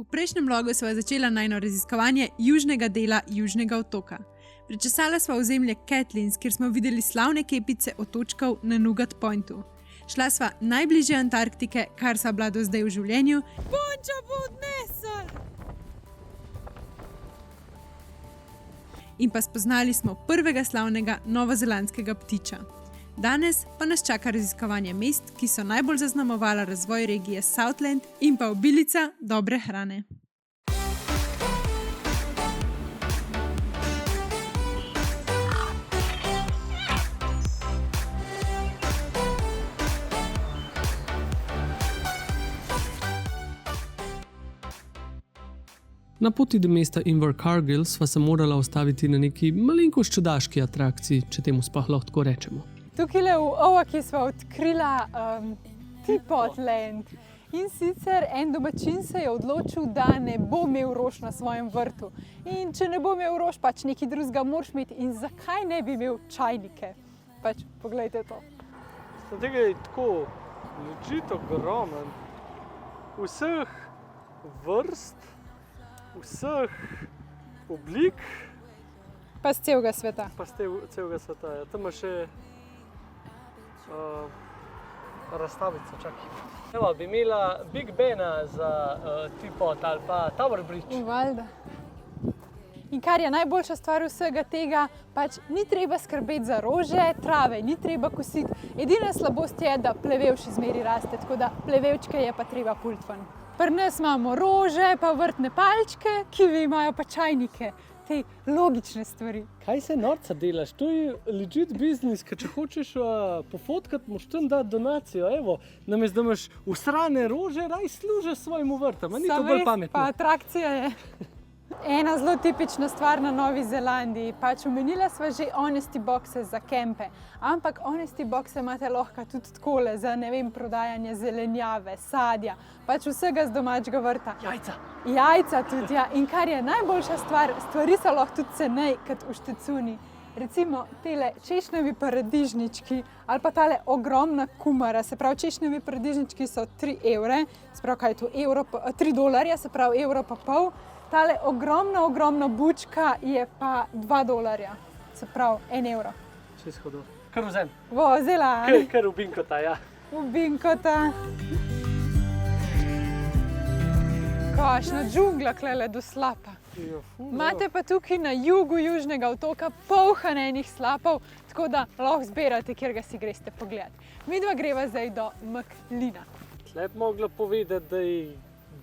V prejšnjem vlogu sva začela najno raziskovanje južnega dela Južnega otoka. Prečesala sva ozemlje Catlins, kjer smo videli slavne kepice otočkov na Nugget Pointu. Šla sva najbližje Antarktike, kar sva bila do zdaj v življenju. Ponča bo odnesel! In pa spoznali smo prvega slavnega novozelandskega ptiča. Danes pa nas čaka raziskovanje mest, ki so najbolj zaznamovala razvoj regije Southland in pa obilica dobre hrane. Na poti do mesta Invercargill sva se morala ustaviti na neki malenkost čudaški atrakciji, če temu sploh lahko rečemo. Tukaj v Ovaki sva odkrila Teapot Land. In sicer en domačin se je odločil, da ne bo imel rož na svojem vrtu. In če ne bo imel rož, pač nekaj drugega moraš imeti. In zakaj ne bi imel čajnike? Pač poglejte to. Tega je tako legit ogromen. Vseh vrst, vseh oblik. Pa z celega sveta. Pa z celega sveta. Ja. Tam ima še razstavico, čakaj. Evo, bi imela Big Bena za Teapot ali pa Tower Bridge. Valjda. In kar je najboljša stvar vsega tega, pač ni treba skrbeti za rože, trave, ni treba kositi. Edina slabost je, da plevel še zmeri raste, tako da plevečke je pa treba pult ven. Pri nas imamo rože, pa vrtne palčke, kivi imajo pa čajnike. Te logične stvari. Kaj se norca delaš? To je legit biznis, ker če hočeš pofotkati, moraš tam dati donacijo. Evo, namesto da imaš usrane rože, raj služiš svojemu vrtu. Ni to bolj pametno. Pa atrakcija je. Ena zelo tipična stvar na Novi Zelandiji. Pač omenila sva že honesty boxe za kempe. Ampak honesty boxe imate lahko tudi takole za, ne vem, prodajanje zelenjave, sadja, pač vsega z domačega vrta. Jajca. Jajca tudi, ja. In kar je najboljša stvar, stvari so lahko tudi cenej kot v Štecuni. Recimo tele češnjevi paradižnički ali pa tale ogromna kumara, se pravi češnjevi paradižnički so 3 evre, se pravi kaj je to, $3, se pravi evro pa pol. Tale ogromna bučka je pa $2, se pravi 1 evro. Če si hodil. Kar vzem. Vzela. Kar v Binkota, ja. V Binkota. Kakšna džungla klele do slapa. Imate pa tukaj na jugu Južnega otoka polhanenih slapov, tako da lahko zberate, kjer ga si greste pogledati. Midva greva zdaj do Mcleana. Tle bi mogla povedati, da je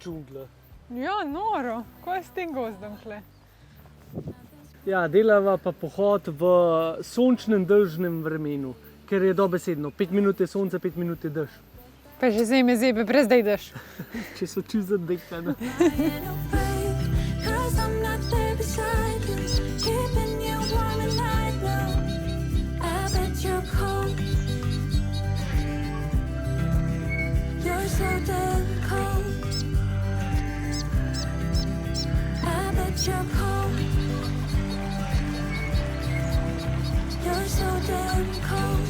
džungla. Ja, noro. Kaj je s tem gozdom tle? Ja, delava pa pohod v sončnem dežnem vremenu, ker je dobesedno 5 minut je sonce, 5 minut je dež. Pa že zdaj me zebe, brez da ideš. Če so čisto zadekane. You're cold. You're so damn cold.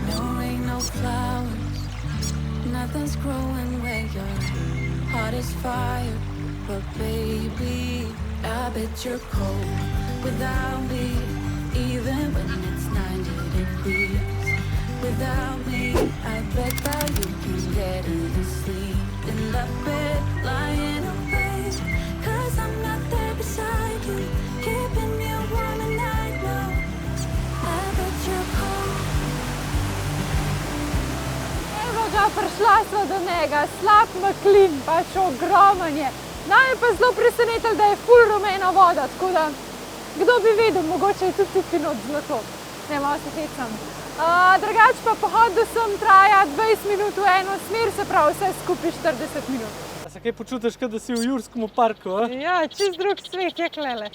No rain, no flowers. Nothing's growing where your heart is fire. But baby, I bet you're cold without me. Even when it's 90 degrees. Without me, I bet that you can get any sleep. In the bed, lying awake, 'cause I'm not there beside you, keeping you warm at night now. I bet you're cold. Evo ga, prišla sva do njega, slap Mclean, pač ogromen je. Naj je pa zelo presenetilo, da je ful rumena voda, tako da, kdo bi vedel, mogoče je tudi tukaj not zlato. Ne, malo se hecam. Drugače pa pohod do sem traja 20 minut v eno smer, se pravi vse skupaj 40 minut. A se kaj počutiš, kot da si v Jurskem parku, a? Ja, čist drug svet je klele.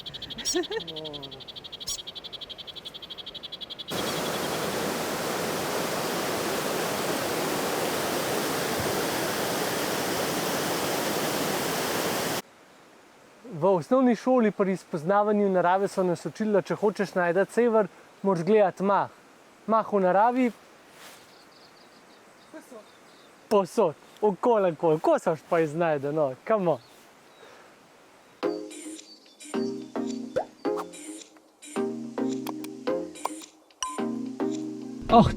V osnovni šoli pri spoznavanju narave so nas učili, da če hočeš najti sever, moraš gledati mah. Mah v naravi Posod, okoli, ko se pa iznajde, no, come on.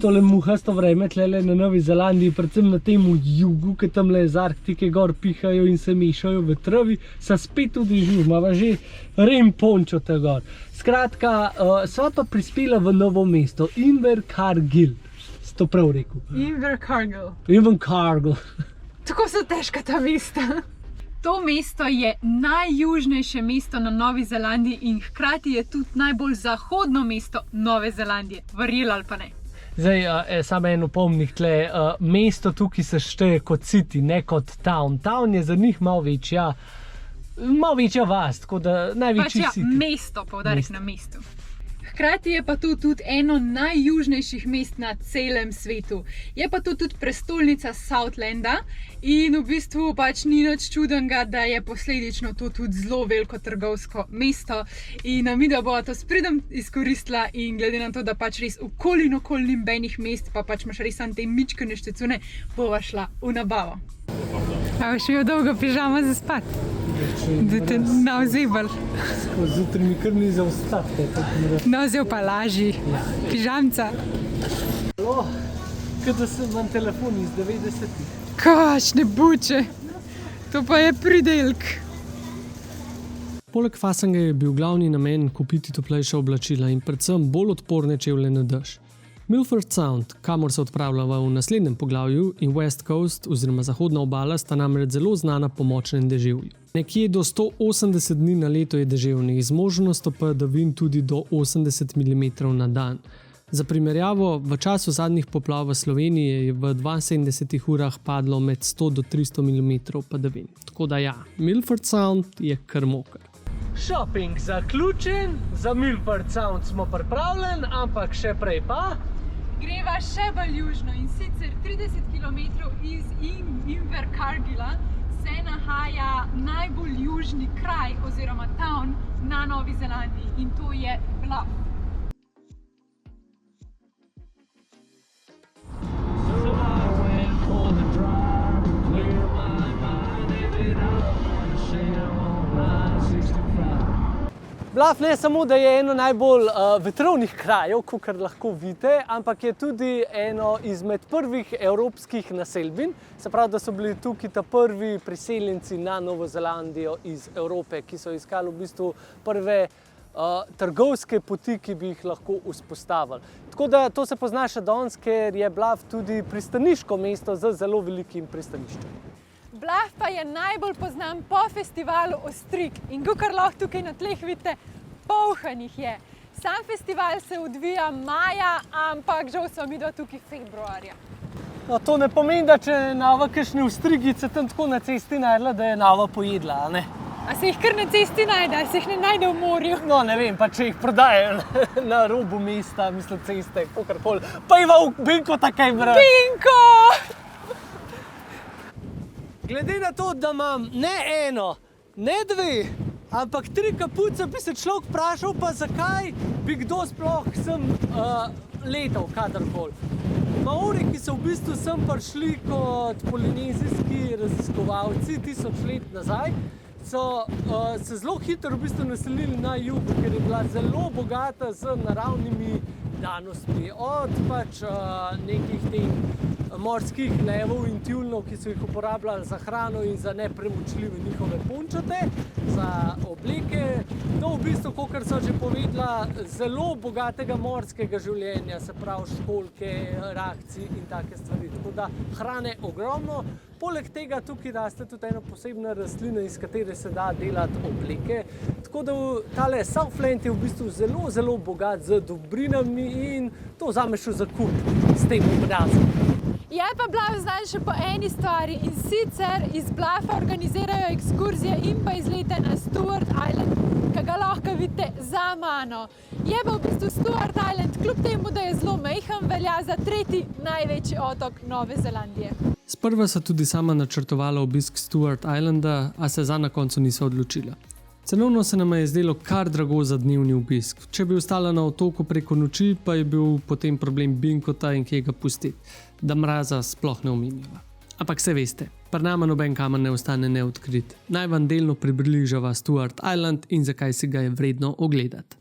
Tole muhasto vreme tlele na Novi Zelandiji, predvsem na tem jugu, ki tamle iz Arktike gor pihajo in se mešajo vetrovi, se spet udeležil, imava že rem pončo te gor. Skratka, sva pa prispela v novo mesto, Invercargill, si to prav rekel? Invercargill. Tako so težka ta mesta. To mesto je najjužnejše mesto na Novi Zelandiji in hkrati je tudi najbolj zahodno mesto Nove Zelandije, verjeli ali pa ne. Zdaj, samo en opomnik tle, mesto tukaj se šteje kot city, ne kot town. Town je za njih malo večja vas, tako da največji city. Mesto, poudarek na mestu. Hkrati je pa to tudi eno najjužnejših mest na celem svetu. Je pa to tudi prestolnica Southlanda in v bistvu pač ni nič čudenega, da je posledično to tudi zelo veliko trgovsko mesto. In midva bova to s pridom izkoristila in glede na to, da pač res okoli ni nobenih mest, pa pač imaš res samo te mičkene štecune, bova šla v nabavo. A boš imel dolgo pižamo za spat? Da te navzebal. Zjutraj mi kar ni za vstati. Navzel pa laži, pižamca. Kot da sem imam telefon iz 90-ih. Kakšne buče, to pa je pridelk. Poleg fasinga je bil glavni namen kupiti toplejša oblačila in predvsem bolj odporne čevlje na dež. Milford Sound, kamor se odpravljava v naslednjem poglavju, in West Coast oziroma zahodna obala sta namreč zelo znana po močnem deževju. Nekje do 180 dni na leto je deževnih, z možnostjo padavin tudi do 80 mm na dan. Za primerjavo, v času zadnjih poplav v Sloveniji je v 72 urah padlo med 100 do 300 mm padavin. Tako da ja, Milford Sound je kar moker. Shopping zaključen, za Milford Sound smo pripravljeni, ampak še prej pa... Greva še bolj južno in sicer 30 km iz Invercargilla se nahaja najbolj južni kraj oziroma town na Novi Zelandiji in to je Bluff. Bluff ne samo, da je eno najbolj vetrovnih krajev, kakor lahko vidite, ampak je tudi eno izmed prvih evropskih naselbin. Se pravi, da so bili tukaj ta prvi priseljenci na Novo Zelandijo iz Evrope, ki so iskali v bistvu prve trgovske poti, ki bi jih lahko vzpostavili. Tako da to se pozna še danes, ker je Bluff tudi pristaniško mesto z zelo velikim pristaniščem. Bluff pa je najbolj poznan po festivalu Ostrig in kar lahko tukaj na tleh vidite, polhanih je. Sam festival se odvija maja, ampak žal sva midva tukaj februarja. No, to ne pomeni, da če je nava kakšne ostrigice tam tako na cesti najdla, da je nava pojedla, a ne? A se jih kar na cesti najde, a se jih ne najde v morju? No, ne vem, pa če jih prodajajo na robu mesta, mislim ceste, kakorkoli. Pa ima v Binko takaj mraz. Binko! Glede na to, da imam ne eno, ne dve, ampak 3 kapuce, bi se človek vprašal, pa zakaj bi kdo sploh sem letal kadarkoli. Maori, ki so v bistvu sem prišli kot polinezijski raziskovalci 1000 let nazaj, so se zelo hitro v bistvu naselili na jugu, ker je bila zelo bogata z naravnimi danostmi. Od pač nekih teh morskih levov in tjulnov, ki so jih uporabljali za hrano in za nepremočljive njihove punčote, za obleke, do v bistvu, kakor so že povedala, zelo bogatega morskega življenja, se pravi školjke, rakci in take stvari. Tako da hrane ogromno. Poleg tega tukaj raste tudi ena posebna rastlina, iz katere se da delati obleke. Tako da tale Southland je v bistvu zelo, zelo bogat z dobrinami in to vzameš v zakup s tem obrazom. Je pa Bluff znan še po eni stvari in sicer iz Bluffa organizirajo ekskurzije in pa izlete na Stewart Island, ki ga lahko vidite za mano. Je pa v bistvu Stewart Island, kljub temu, da je zelo majhen, velja za 3. največji otok Nove Zelandije. Sprva so tudi sama načrtovala obisk Stewart Islanda, a se za na koncu niso odločila. Cenovno se nama je zdelo kar drago za dnevni obisk. Če bi ostala na otoku preko noči, pa je bil potem problem Binkota in kje ga pustiti, da mraza sploh ne omenjava. Ampak se veste, pri nama noben kamen ne ostane neodkrit. Naj vam delno približava Stewart Island in zakaj si ga je vredno ogledati.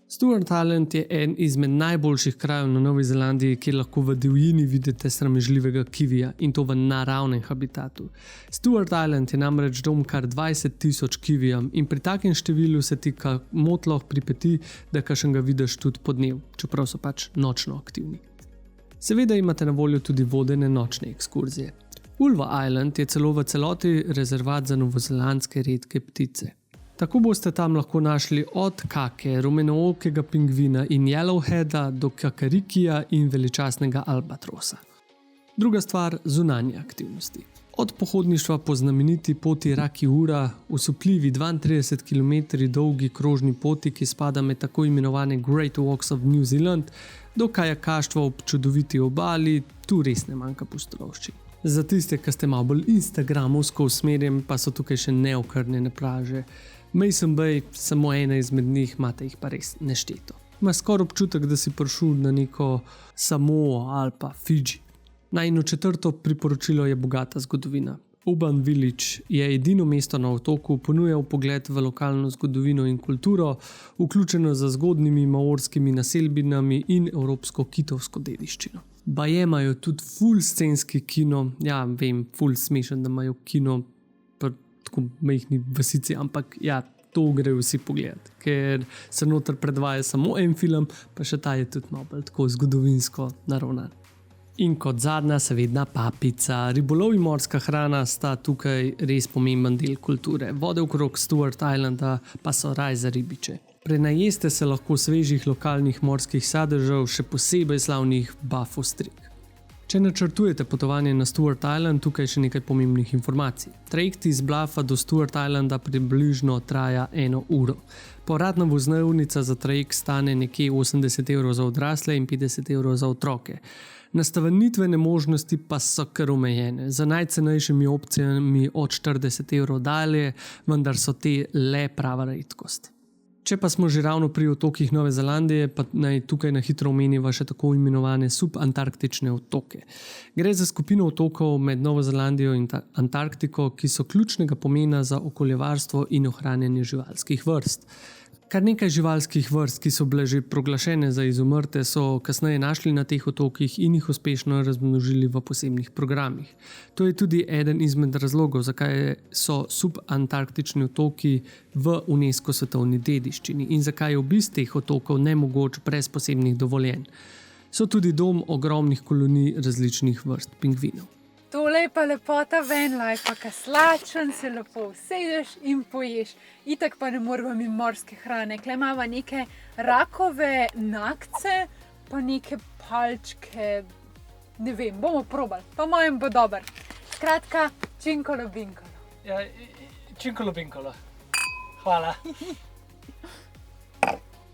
Stewart Island je en izmed najboljših krajev na Novi Zelandiji, kjer lahko v divjini vidite sramežljivega kivija in to v naravnem habitatu. Stewart Island je namreč dom kar 20,000 kivijem in pri takem številu se ti motlo pripeti, da kakšnega vidiš tudi podnev, čeprav so pač nočno aktivni. Seveda imate na voljo tudi vodene nočne ekskurzije. Ulva Island je celo v celoti rezervat za novozelandske redke ptice. Tako boste tam lahko našli od kake, rumenookega pingvina in yellowheada do kakarikija in veličastnega albatrosa. Druga stvar, zunanje aktivnosti. Od pohodništva po znameniti poti Raki Ura, usupljivi 32 km dolgi krožni poti, ki spada med tako imenovane Great Walks of New Zealand, do kajakaštva ob čudoviti obali, tu res ne manjka pustolovščin. Za tiste, ki ste malo bolj instagramovsko usmerjeni, pa so tukaj še neokrnjene plaže. Mason Bay, samo ena izmed njih, imate jih pa res nešteto. Ima skoraj občutek, da si prišel na neko Samoa ali pa Fidži. Najino četrto priporočilo je bogata zgodovina. Oban Village je edino mesto na otoku, ponuja vpogled v lokalno zgodovino in kulturo, vključeno z zgodnjimi maorskimi naselbinami in evropsko kitovsko dediščino. Baje imajo tudi full scenski kino, ja vem, full smešen, da imajo kino v tako majhni vasici, ampak ja, to grejo vsi pogledati, ker se noter predvaja samo en film, pa še ta je tudi malo bolj tako zgodovinsko naravnan. In kot zadnja seveda papica. Ribolov in morska hrana sta tukaj res pomemben del kulture. Vode okrog Stewart Islanda pa so raj za ribiče. Prenajeste se lahko svežih lokalnih morskih sadežev, še posebej slavnih buff ostrig. Če načrtujete potovanje na Stewart Island, tukaj še nekaj pomembnih informacij. Trajekt iz Bluffa do Stewart Islanda približno traja 1 uro. Povratna vozovnica za trajekt stane nekje 80 € za odrasle in 50 € za otroke. Nastavenitvene možnosti pa so kar omejene, za najcenejšimi opcijami od 40 € dalje, vendar so te le prava redkost. Če pa smo že ravno pri otokih Nove Zelandije, pa naj tukaj na hitro omeniva še tako imenovane subantarktične otoke. Gre za skupino otokov med Novo Zelandijo in Antarktiko, ki so ključnega pomena za okoljevarstvo in ohranjanje živalskih vrst. Kar nekaj živalskih vrst, ki so bile že proglašene za izumrte, so kasneje našli na teh otokih in jih uspešno razmnožili v posebnih programih. To je tudi eden izmed razlogov, zakaj so subantarktični otoki v UNESCO svetovni dediščini in zakaj je obisk teh otokov nemogoč brez posebnih dovoljenj. So tudi dom ogromnih kolonij različnih vrst pingvinov. Tole je pa lepota van life, ka slačen se lepo usedeš in poješ. Itak pa ne moramo mimo morske hrane. Kle imamo neke rakove nakce, pa neke palčke, ne vem, bomo probali. Po mojem bo dober. Skratka, činkolo binkolo. Ja, činkolo binkolo. Hvala.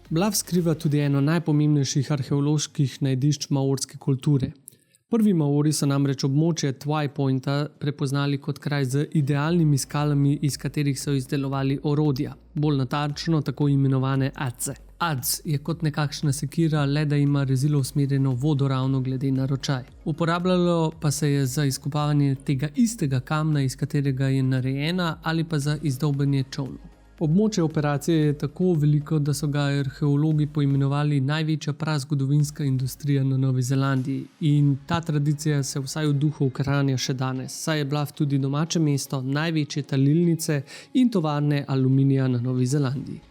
Bluff skriva tudi eno najpomembnejših arheoloških najdišč maorske kulture. Prvi Maori so namreč območje Twai Pointa prepoznali kot kraj z idealnimi skalami, iz katerih so izdelovali orodja, bolj natančno tako imenovane adze. Adz je kot nekakšna sekira, le da ima rezilo usmerjeno vodoravno glede na ročaj. Uporabljalo pa se je za izkopavanje tega istega kamna, iz katerega je narejena, ali pa za izdolbenje čolnov. Območje operacije je tako veliko, da so ga arheologi poimenovali največja prazgodovinska industrija na Novi Zelandiji in ta tradicija se vsaj v duhu ohranja še danes, saj je Bluff tudi domače mesto največje talilnice in tovarne aluminija na Novi Zelandiji.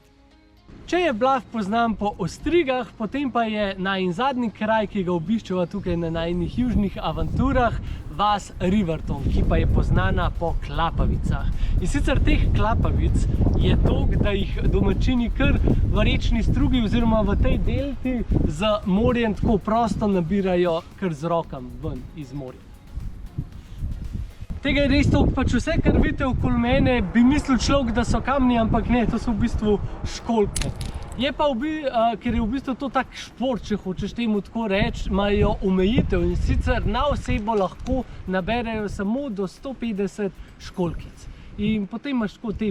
Če je Bluff poznan po ostrigah, potem pa je zadnji kraj, ki ga obiščeva tukaj na najinih južnih avanturah, vas Riverton, ki pa je poznana po klapavicah. In sicer teh klapavic je toliko, da jih domačini kar v rečni strugi oziroma v tej delti z morjem tako prosto nabirajo kar z rokami ven iz morja. Tega je res toliko, pač vse, kar vidite okoli mene, bi mislil človek, da so kamni, ampak ne, to so v bistvu školjke. Je pa, ker je v bistvu to tak šport, če hočeš temu tako reči, imajo omejitev in sicer na osebo lahko naberejo samo do 150 školjkic. In potem imaš tako te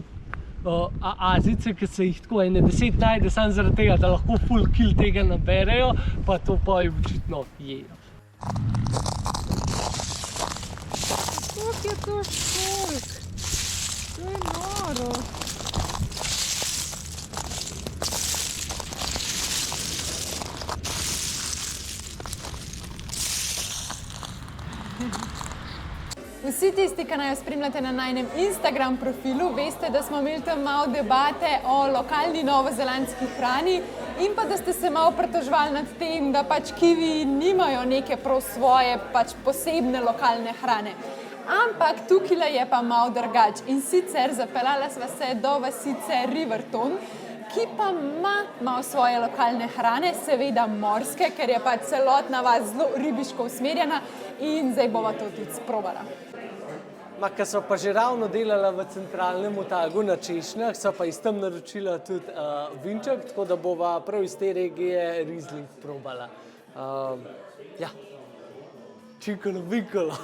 azice, ki se jih tako ene 10 najde, samo zaradi tega, da lahko full kill tega naberejo, pa to pa je očitno jejo. Kako je to školjk? To je noro. Vsi tisti, ki naj jo spremljate na najnem Instagram profilu, veste, da smo imeli tam malo debate o lokalni novozelandski hrani in pa da ste se malo pritoževali nad tem, da pač kivi nimajo neke prav svoje pač posebne lokalne hrane. Ampak tukaj je pa malo drugače in sicer zapeljala sva se do vasice Riverton, ki pa ima malo svoje lokalne hrane, seveda morske, ker je pa celotna vas zelo ribiško usmerjena in zdaj bova to tudi sprobala. Ker so pa že ravno delala v centralnem Otagu na češnjah, so pa iz tam naročila tudi vinček, tako da bova prav iz te regije Riesling probala. Ja, čikalo, vikalo.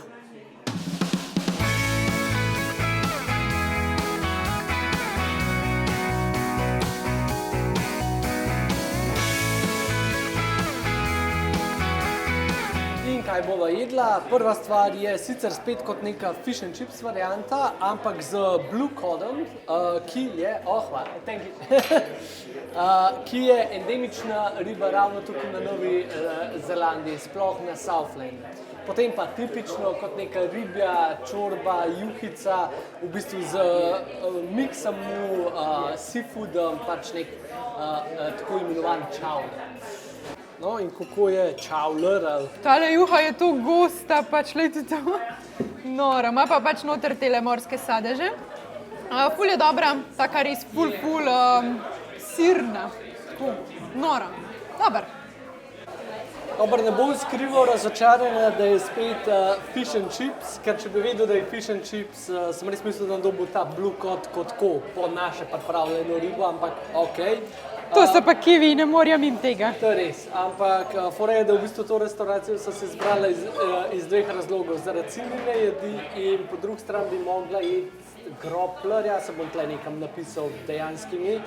Kaj bova jedla? Prva stvar je sicer spet kot neka fish and chips varianta, ampak z blue codom, ki je, ki je endemična riba ravno tukaj na Novi Zelandiji, sploh na Southlandu. Potem pa tipično kot neka ribja čorba, juhica, v bistvu z miksom seafoodom, pač nek tako imenovan chowder. No, in kako je čavler? Tale juha je to gosta, pač lejte to. Nora, ima pa pač noter tele morske sadeže. Ful je dobra, taka res ful sirna. Nora, dober. Dober, ne bom skrival razočaranja, da je spet fish and chips, ker če bi vedel, da je fish and chips, sem res mislil, da dobil ta blue cod kot tako, po naše pripravljeno ribo, ampak okej. To so pa kivi, ne morem jim tega. To je res, ampak fora je, da v bistvu to restauracijo so se zbrala iz dveh razlogov. Zaradi ciljne jedi in po drugi strani bi mogla jesti groplerja, se bom tle nekam napisal dejanski ime,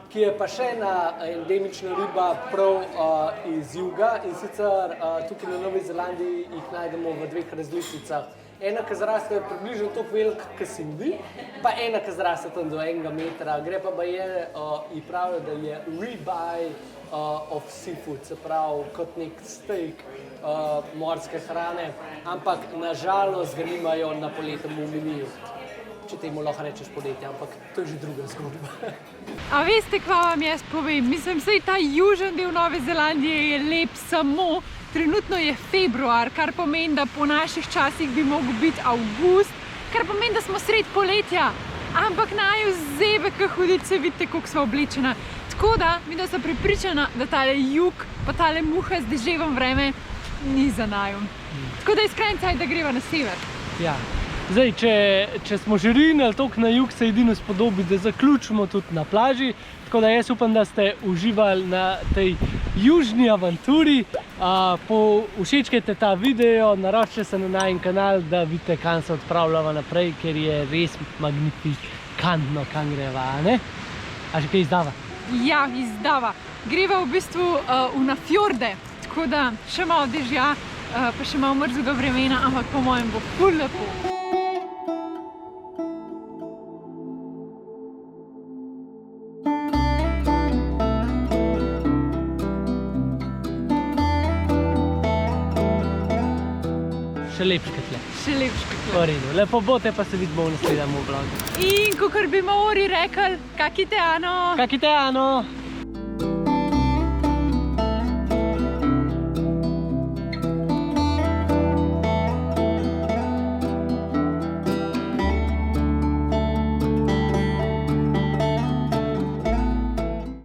ki je pa še ena endemična riba prav iz juga in sicer tukaj na Novi Zelandiji jih najdemo v dveh različicah. Ena, ki zraste približno toliko velik, kot sindi, pa ena, ki zraste tam do 1 metra. Gre pa ji pravijo, da je ribeye of seafood, se pravi kot nek steak morske hrane, ampak nažalost ga nimajo na poletnem meniju. Če temu lahko rečeš poletje, ampak to je že druga zgodba. A veste, kva vam jaz povem? Mislim, saj ta južni del Nove Zelandije je lep, samo trenutno je februar, kar pomeni, da po naših časih bi mogel biti avgust, kar pomeni, da smo sred poletja. Ampak naju zebe, kaj hudice, vidite, koliko sva oblečena. Tako da, mi sem prepričana, da tale jug, pa tale muha z deževem vreme ni za naju. Tako da je skrajni cajt, da greva na sever. Ja. Zdaj, če smo že rinili toliko na jug, se edino spodobi, da zaključimo tudi na plaži. Tako da jaz upam, da ste uživali na tej južni avanturi. Všečkajte ta video, naročite se na najin kanal, da vidite, kam se odpravljava naprej, ker je res magnifikantno, kam greva, ne? A že kaj izdava? Ja, izdava. Greva v bistvu na fjorde, tako da še malo dežja, pa še malo mrzlega vremena, ampak po mojem bo ful lepo. Še lepši kot tle. Še lepši kot tle. V redu. Lepo bote, pa se vidimo v naslednjem vlogu. In kakor bi Maori rekli, kakite ano. Kakite ano.